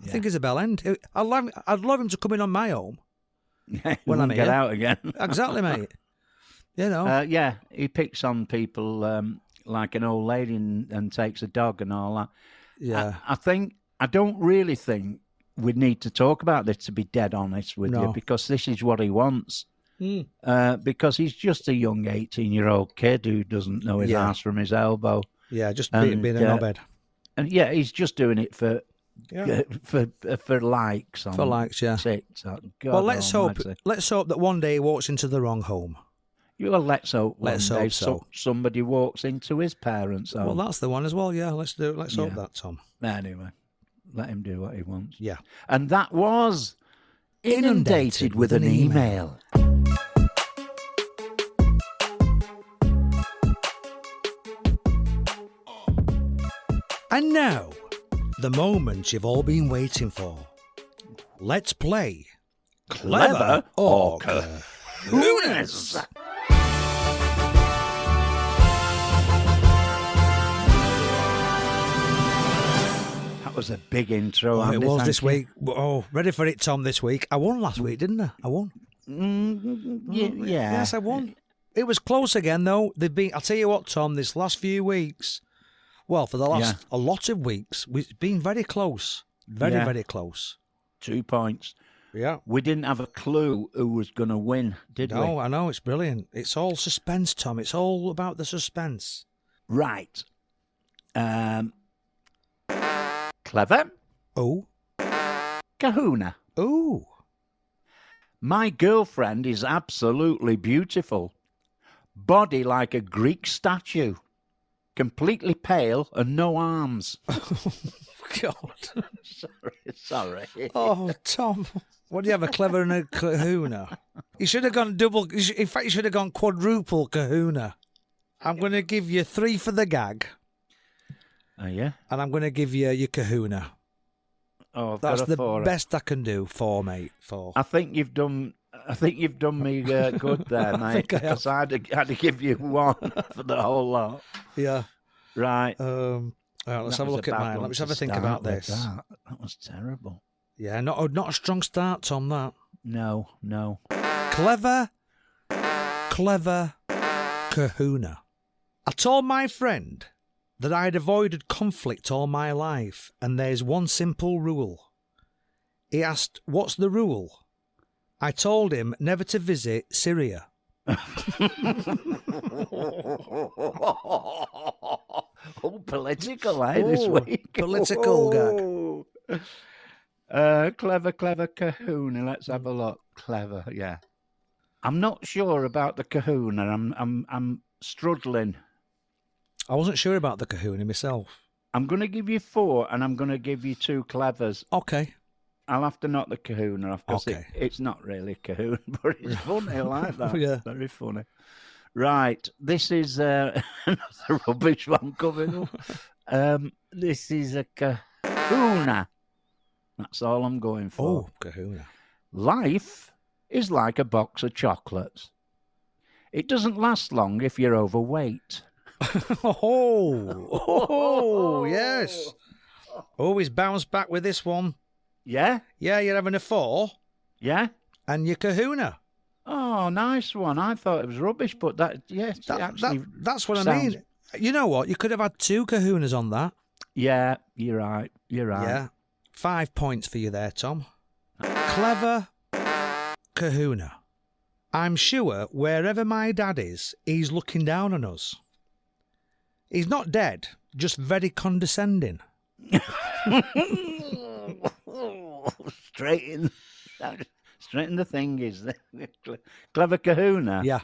Speaker 2: I think it's a bell end. I'd love him to come in on my home. When I'm
Speaker 1: get out again.
Speaker 2: Exactly, mate. You know.
Speaker 1: He picks on people like an old lady and takes a dog and all that.
Speaker 2: Yeah.
Speaker 1: I don't really think we need to talk about this, to be dead honest with you, because this is what he wants. Because he's just a young 18-year-old kid who doesn't know his ass from his elbow.
Speaker 2: Yeah, just being a knobhead.
Speaker 1: And he's just doing it for likes.
Speaker 2: For likes, yeah.
Speaker 1: TikTok. God
Speaker 2: well, let's
Speaker 1: almighty.
Speaker 2: hope that one day he walks into the wrong home.
Speaker 1: Well, let's hope
Speaker 2: so.
Speaker 1: Somebody walks into his parents' home.
Speaker 2: Well, that's the one as well. Yeah, let's do it. Let's hope that, Tom.
Speaker 1: Anyway, let him do what he wants.
Speaker 2: Yeah.
Speaker 1: And that was Inundated with an email.
Speaker 2: And now, the moment you've all been waiting for. Let's play
Speaker 1: Clever or Kahoonas. That was a big intro.
Speaker 2: It was this week. Oh, ready for it, Tom, this week. I won last week, didn't I? I won.
Speaker 1: Yeah.
Speaker 2: Yes, I won. It was close again, though. I'll tell you what, Tom, this last few weeks, well, for the last a lot of weeks, we've been very close. Very close. 2
Speaker 1: points.
Speaker 2: Yeah.
Speaker 1: We didn't have a clue who was going to win, did we?
Speaker 2: No, I know. It's brilliant. It's all suspense, Tom. It's all about the suspense.
Speaker 1: Right. Clever.
Speaker 2: Oh.
Speaker 1: Kahuna.
Speaker 2: Oh.
Speaker 1: My girlfriend is absolutely beautiful. Body like a Greek statue. Completely pale and no arms.
Speaker 2: Oh, God.
Speaker 1: Sorry.
Speaker 2: Oh, Tom. What do you have, a clever and a kahuna? You should have gone double. In fact, you should have gone quadruple kahuna. I'm going to give you 3 for the gag.
Speaker 1: Oh, yeah?
Speaker 2: And I'm going to give you your kahuna.
Speaker 1: Oh,
Speaker 2: that's the best I can do, mate.
Speaker 1: I think you've done me good there, mate. Because I had to give you 1 for the whole lot.
Speaker 2: Yeah.
Speaker 1: Right.
Speaker 2: All right, let's have a look at mine. Let's have a think about this.
Speaker 1: That was terrible.
Speaker 2: Yeah, not a strong start, Tom, that.
Speaker 1: No.
Speaker 2: Clever kahuna. I told my friend that I'd avoided conflict all my life, and there's one simple rule. He asked, what's the rule? I told him never to visit Syria.
Speaker 1: Political, this week.
Speaker 2: Political gag.
Speaker 1: Clever kahuna. Let's have a look. Clever, yeah. I'm not sure about the kahuna. I'm struggling.
Speaker 2: I wasn't sure about the kahuna myself.
Speaker 1: I'm going to give you 4, and I'm going to give you 2 clevers.
Speaker 2: Okay.
Speaker 1: I'll have to knock the kahuna off because it's not really a kahuna, but it's funny. I like that.
Speaker 2: Yeah.
Speaker 1: Very funny. Right. This is another rubbish one coming up. This is a kahuna. That's all I'm going for.
Speaker 2: Oh, kahuna.
Speaker 1: Life is like a box of chocolates. It doesn't last long if you're overweight.
Speaker 2: Oh, yes. Oh, he's bounced back with this one.
Speaker 1: Yeah?
Speaker 2: Yeah, you're having a 4.
Speaker 1: Yeah?
Speaker 2: And your kahuna.
Speaker 1: Oh, nice one. I thought it was rubbish, but that's
Speaker 2: what I mean. You know what? You could have had 2 kahunas on that.
Speaker 1: Yeah, you're right.
Speaker 2: Yeah. 5 points for you there, Tom. Clever kahuna. I'm sure wherever my dad is, he's looking down on us. He's not dead, just very condescending.
Speaker 1: Straight in the thing is Clever Kahuna.
Speaker 2: Yeah.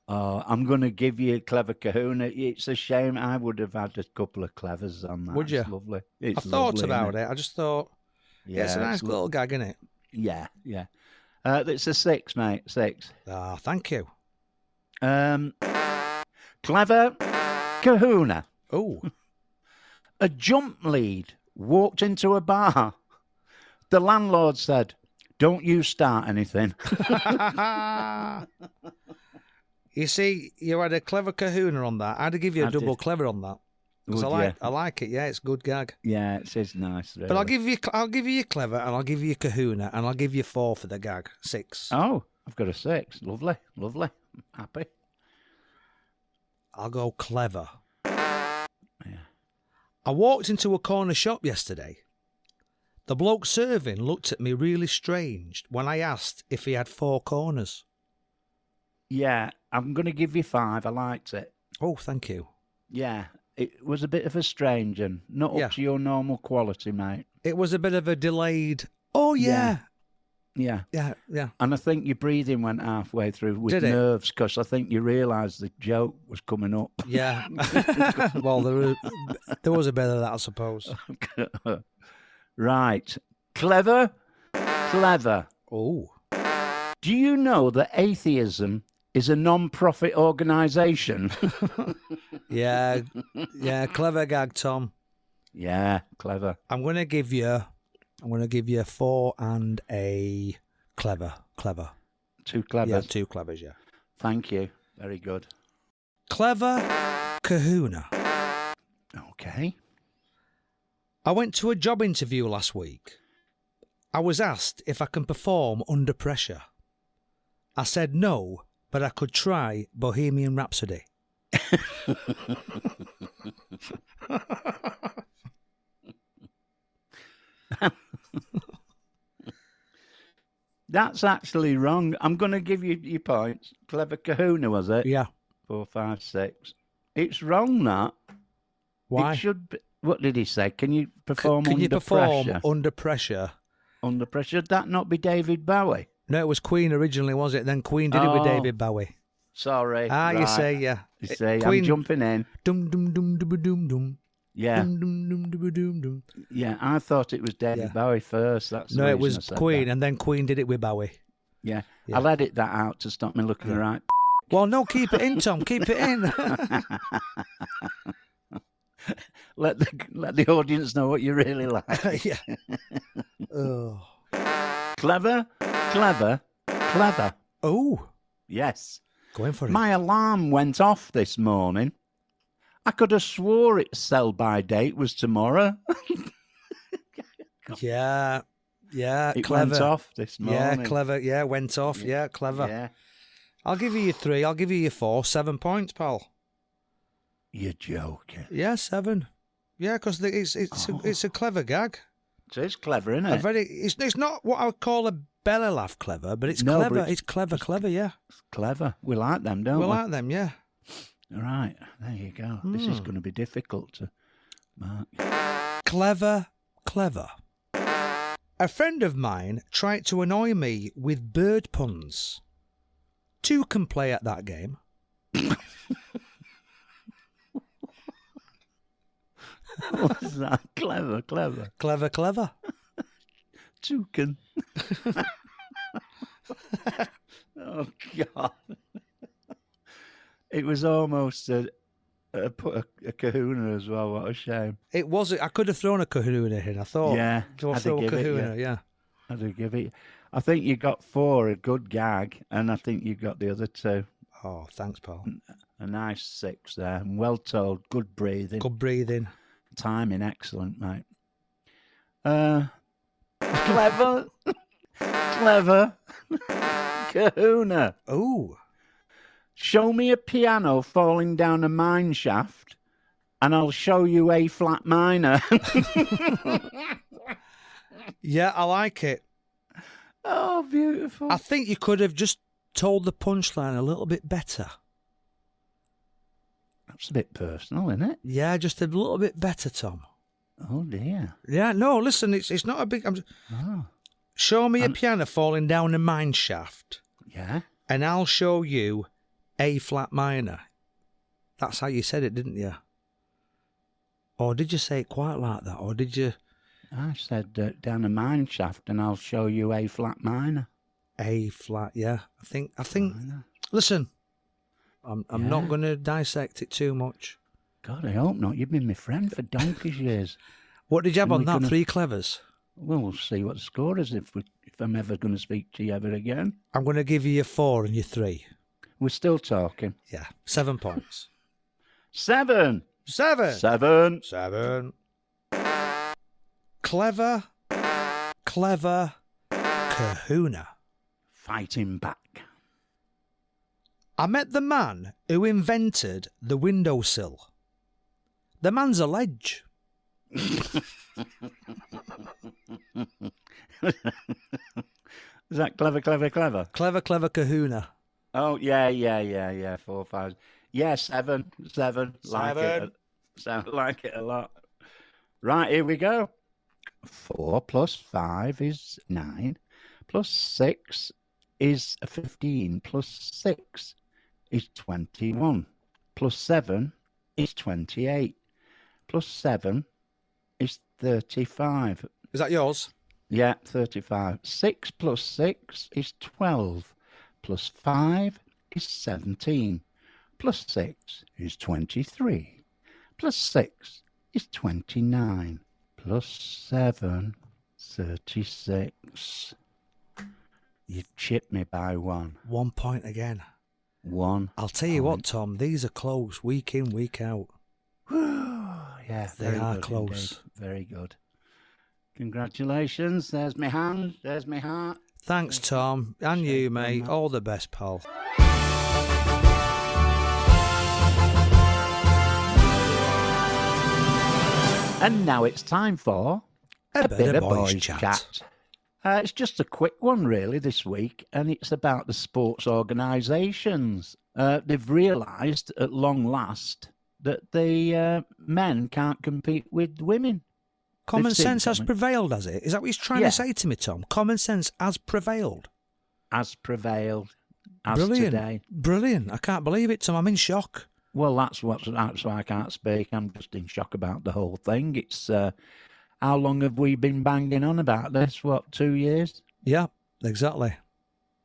Speaker 1: Oh, I'm going to give you Clever Kahuna. It's a shame. I would have had a couple of clevers on that.
Speaker 2: Would you?
Speaker 1: It's lovely. It's
Speaker 2: I thought
Speaker 1: lovely,
Speaker 2: about
Speaker 1: isn't
Speaker 2: it. I just thought, yeah, it's a nice little gag, isn't it?
Speaker 1: Yeah, yeah. It's a 6, mate. 6.
Speaker 2: Ah, thank you.
Speaker 1: Clever Kahuna.
Speaker 2: Oh.
Speaker 1: A jump lead walked into a bar. The landlord said, "Don't you start anything."
Speaker 2: You see, you had a Clever Kahuna on that. I'd give you a double clever on that. Because I like it. Yeah, it's a good gag.
Speaker 1: Yeah, it is nice. Really.
Speaker 2: But I'll give you your clever, and I'll give you your Kahuna, and I'll give you 4 for the gag. 6.
Speaker 1: Oh, I've got a 6. Lovely, lovely. Happy.
Speaker 2: I'll go clever.
Speaker 1: Yeah.
Speaker 2: I walked into a corner shop yesterday. The bloke serving looked at me really strange when I asked if he had 4 corners.
Speaker 1: Yeah, I'm going to give you 5. I liked it.
Speaker 2: Oh, thank you.
Speaker 1: Yeah, it was a bit of a strange and not up to your normal quality, mate.
Speaker 2: It was a bit of a delayed, oh, yeah.
Speaker 1: Yeah.
Speaker 2: Yeah, yeah.
Speaker 1: And I think your breathing went halfway through with nerves because I think you realised the joke was coming up.
Speaker 2: Yeah. Well, there was a bit of that, I suppose.
Speaker 1: Right. Clever.
Speaker 2: Oh.
Speaker 1: Do you know that atheism is a non-profit organisation?
Speaker 2: Yeah, clever gag, Tom.
Speaker 1: Yeah, clever.
Speaker 2: I'm going to give you 4 and a clever.
Speaker 1: 2 clevers.
Speaker 2: Yeah, 2 clevers, yeah.
Speaker 1: Thank you. Very good.
Speaker 2: Clever Kahuna.
Speaker 1: Okay.
Speaker 2: I went to a job interview last week. I was asked if I can perform under pressure. I said no, but I could try Bohemian Rhapsody.
Speaker 1: That's actually wrong. I'm going to give you your points. Clever Kahuna, was it?
Speaker 2: Yeah.
Speaker 1: 4, 5, 6. It's wrong, that.
Speaker 2: Why?
Speaker 1: It should be, what did he say? Can you perform
Speaker 2: Can
Speaker 1: under
Speaker 2: you perform
Speaker 1: pressure?
Speaker 2: under pressure?
Speaker 1: Under pressure? Should that not be David Bowie?
Speaker 2: No, it was Queen originally, was it? Then Queen did it with David Bowie.
Speaker 1: Sorry.
Speaker 2: Right. You say, yeah.
Speaker 1: You say,
Speaker 2: Queen,
Speaker 1: I'm jumping in.
Speaker 2: Dum dum dum dum dum dum.
Speaker 1: Yeah.
Speaker 2: Dum dum dum dum dum dum.
Speaker 1: Yeah, I thought it was David Bowie first. That's the
Speaker 2: no, it
Speaker 1: reason
Speaker 2: was
Speaker 1: I said
Speaker 2: Queen,
Speaker 1: that.
Speaker 2: and then Queen did it with Bowie.
Speaker 1: Yeah. I'll edit that out to stop me looking right.
Speaker 2: Well, no, keep it in, Tom. Keep it in.
Speaker 1: Let the audience know what you really like.
Speaker 2: Yeah. Oh.
Speaker 1: Clever.
Speaker 2: Oh.
Speaker 1: Yes.
Speaker 2: Going for it.
Speaker 1: My alarm went off this morning. I could have swore its sell-by date was tomorrow.
Speaker 2: Yeah. Yeah,
Speaker 1: it
Speaker 2: clever.
Speaker 1: went off this morning.
Speaker 2: Yeah, clever. Yeah, went off. Yeah, clever.
Speaker 1: Yeah.
Speaker 2: I'll give you your 3. I'll give you your 4. 7 points, pal.
Speaker 1: You're joking.
Speaker 2: Yeah, 7. Yeah, because it's a clever gag.
Speaker 1: So it's clever, isn't it?
Speaker 2: It's not what I would call a belly laugh clever, but it's clever. But it's clever, yeah.
Speaker 1: It's clever. We like them, don't we?
Speaker 2: We like them, yeah.
Speaker 1: All right, there you go. This is going to be difficult to mark.
Speaker 2: Clever. A friend of mine tried to annoy me with bird puns. 2 can play at that game.
Speaker 1: What's that? Clever.
Speaker 2: Clever.
Speaker 1: 2 can. Oh, God. It was almost a kahuna as well. What a shame.
Speaker 2: It was. I could have thrown a kahuna in. I thought.
Speaker 1: Yeah.
Speaker 2: I'd throw a kahuna, yeah.
Speaker 1: I'd have give it. I think you got 4, a good gag, and I think you got the other 2.
Speaker 2: Oh, thanks, pal.
Speaker 1: A nice 6 there. And well told. Good breathing.
Speaker 2: Good breathing.
Speaker 1: Timing, excellent, mate. Clever. Kahuna.
Speaker 2: Oh.
Speaker 1: Show me a piano falling down a mine shaft, and I'll show you A flat minor.
Speaker 2: Yeah, I like it.
Speaker 1: Oh, beautiful.
Speaker 2: I think you could have just told the punchline a little bit better.
Speaker 1: That's a bit personal, isn't it?
Speaker 2: Yeah, just a little bit better, Tom.
Speaker 1: Oh, dear.
Speaker 2: Yeah, no, listen, it's not a big...
Speaker 1: Oh.
Speaker 2: Show me a piano falling down a mine shaft,
Speaker 1: Yeah?
Speaker 2: and I'll show you A flat minor. That's how you said it, didn't you? Or did you say it quite like that? Or did you...
Speaker 1: I said down a mine shaft and I'll show you A flat minor.
Speaker 2: A flat, yeah. I think.
Speaker 1: Minor.
Speaker 2: Listen, I'm not going to dissect it too much.
Speaker 1: God, I hope not. You've been my friend for donkey's years.
Speaker 2: What did you have
Speaker 1: And
Speaker 2: on
Speaker 1: we're
Speaker 2: that?
Speaker 1: gonna-
Speaker 2: 3 clevers?
Speaker 1: Well, we'll see what the score is if I'm ever going to speak to you ever again.
Speaker 2: I'm going to give you your 4 and your 3.
Speaker 1: We're still talking.
Speaker 2: Yeah, 7 points.
Speaker 1: 7.
Speaker 2: 7.
Speaker 1: 7.
Speaker 2: 7. Clever kahuna.
Speaker 1: Fighting back.
Speaker 2: I met the man who invented the windowsill. The man's a ledge.
Speaker 1: Is that clever?
Speaker 2: Clever kahuna.
Speaker 1: Oh, yeah. 4, 5. Yeah, 7. Like it. Sound like it a lot. Right, here we go. 4 plus 5 is 9. Plus 6 is 15. Plus 6 is 21. Plus 7 is 28. Plus 7 is 35.
Speaker 2: Is that yours?
Speaker 1: Yeah, 35. 6 plus 6 is 12. Plus 5 is 17. Plus 6 is 23. Plus 6 is 29. Plus 7, 36. You've chipped me by 1.
Speaker 2: 1 point again.
Speaker 1: 1.
Speaker 2: I'll tell you what, Tom, these are close, week in, week out.
Speaker 1: Yeah,
Speaker 2: They
Speaker 1: very
Speaker 2: are
Speaker 1: good
Speaker 2: close.
Speaker 1: indeed. Very good. Congratulations. There's my hand. There's my heart.
Speaker 2: Thanks, Tom. And you,
Speaker 1: Shake
Speaker 2: mate.
Speaker 1: them up.
Speaker 2: All the best, pal.
Speaker 1: And now it's time for
Speaker 2: A bit of boys chat.
Speaker 1: It's just a quick one, really, this week, and it's about the sports organisations. They've realised at long last that the men can't compete with women.
Speaker 2: Common
Speaker 1: They've seen
Speaker 2: sense has
Speaker 1: something.
Speaker 2: prevailed, has it? Is that what he's trying
Speaker 1: Yeah.
Speaker 2: to say to me, Tom? Common sense has prevailed.
Speaker 1: Has prevailed as
Speaker 2: Brilliant.
Speaker 1: today.
Speaker 2: Brilliant. I can't believe it, Tom. I'm in shock.
Speaker 1: Well, that's why I can't speak. I'm just in shock about the whole thing. It's how long have we been banging on about this? What, 2 years?
Speaker 2: Yeah, exactly.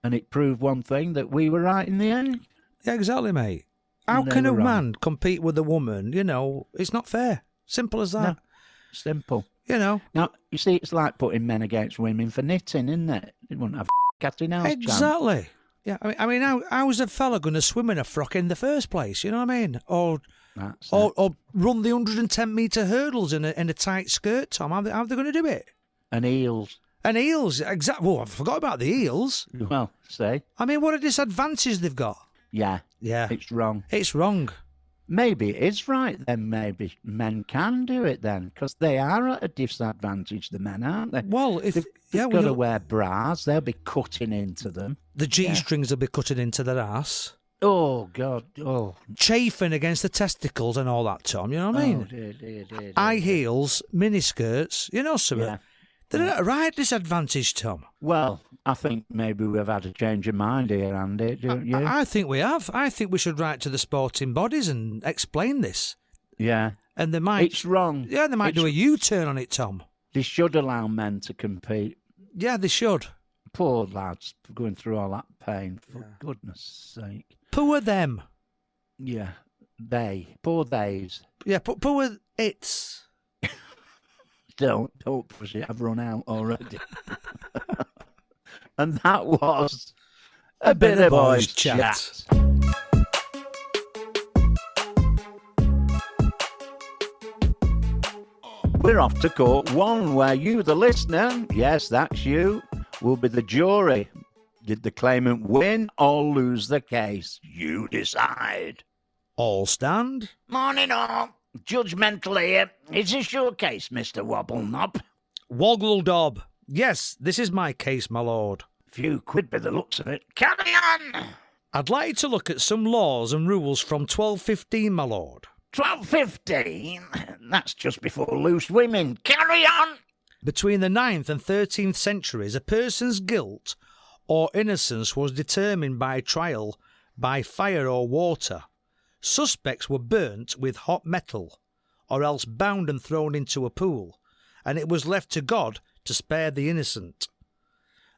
Speaker 1: And it proved one thing, that we were right in the end.
Speaker 2: Yeah, exactly, mate. How
Speaker 1: And they
Speaker 2: can a
Speaker 1: were wrong.
Speaker 2: man compete with a woman? You know, it's not fair. Simple as that.
Speaker 1: No, simple.
Speaker 2: You know,
Speaker 1: Now, you see, it's like putting men against women for knitting, isn't it? They wouldn't have Catherine House chance.
Speaker 2: exactly. Yeah, I mean, how's a fella going to swim in a frock in the first place? You know what I mean? Or
Speaker 1: That's
Speaker 2: or,
Speaker 1: it.
Speaker 2: or run the 110-metre hurdles in a tight skirt, Tom? How are they going to do it?
Speaker 1: And eels.
Speaker 2: And eels, exactly. Well, I forgot about the eels.
Speaker 1: Well, see?
Speaker 2: I mean, what a disadvantage they've got.
Speaker 1: Yeah,
Speaker 2: Yeah,
Speaker 1: it's wrong.
Speaker 2: it's wrong.
Speaker 1: Maybe it is right then. Maybe men can do it then, because they are at a disadvantage, the men, aren't they?
Speaker 2: Well, if
Speaker 1: They've
Speaker 2: yeah,
Speaker 1: got to
Speaker 2: well,
Speaker 1: wear bras. They'll be cutting into them.
Speaker 2: the G-strings will be cutting into their ass,
Speaker 1: Oh, God. Oh,
Speaker 2: chafing against the testicles and all that, Tom. You know what I mean?
Speaker 1: dear.
Speaker 2: High heels, mini skirts, you know something.
Speaker 1: Yeah.
Speaker 2: They're at a right disadvantage, Tom.
Speaker 1: Well, I think maybe we've had a change of mind here, Andy, don't you?
Speaker 2: I think we have. I think we should write to the sporting bodies and explain this.
Speaker 1: Yeah.
Speaker 2: And they might,
Speaker 1: It's wrong.
Speaker 2: yeah, they might do a U-turn on it, Tom.
Speaker 1: They should allow men to compete.
Speaker 2: Yeah, they should.
Speaker 1: Poor lads going through all that pain, for goodness sake.
Speaker 2: Poor them.
Speaker 1: Yeah, poor theys.
Speaker 2: Yeah, poor it's.
Speaker 1: Don't push it, I've run out already. And that was a bit of boys chat. We're off to court one, where you, the listener, yes, that's you, will be the jury. Did the claimant win or lose the case? You decide.
Speaker 2: All stand.
Speaker 1: Morning all. Judgmental here. Is this your case, Mr. Wobblenop?
Speaker 2: Woggledob. Yes, this is my case, my lord.
Speaker 1: Few quid by the looks of it. Carry on!
Speaker 2: I'd like to look at some laws and rules from 1215, my lord.
Speaker 1: 1215? That's just before loose women. Carry on!
Speaker 2: Between the 9th and 13th centuries, a person's guilt or innocence was determined by trial by fire or water. Suspects were burnt with hot metal, or else bound and thrown into a pool, and it was left to God to spare the innocent.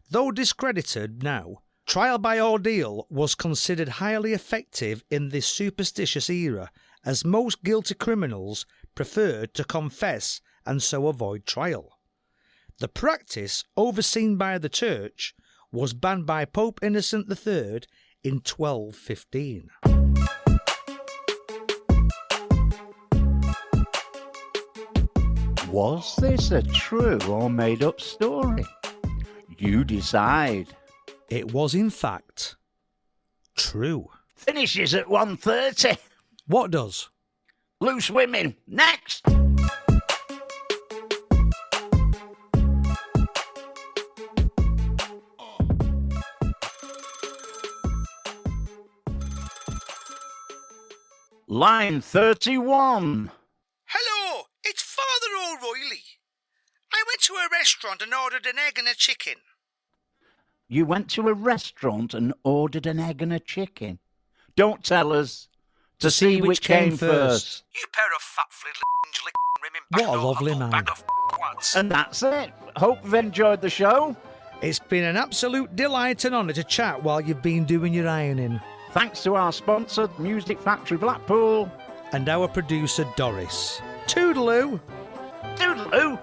Speaker 2: Though discredited now, trial by ordeal was considered highly effective in this superstitious era, as most guilty criminals preferred to confess and so avoid trial. The practice, overseen by the Church, was banned by Pope Innocent III in 1215.
Speaker 1: Was this a true or made-up story? You decide.
Speaker 2: It was, in fact, true.
Speaker 1: Finishes at 1:30.
Speaker 2: What does?
Speaker 1: Loose women. Next! Line 31.
Speaker 2: Hello, it's Father O'Reilly. I went to a restaurant and ordered an egg and a chicken.
Speaker 1: You went to a restaurant and ordered an egg and a chicken. Don't tell us. To see which came first.
Speaker 2: You pair of fat fliddling rimming. What a lovely man.
Speaker 1: And that's it. Hope you've enjoyed the show.
Speaker 2: It's been an absolute delight and honour to chat while you've been doing your ironing.
Speaker 1: Thanks to our sponsor, Music Factory Blackpool.
Speaker 2: And our producer, Doris. Toodaloo!
Speaker 1: Toodaloo!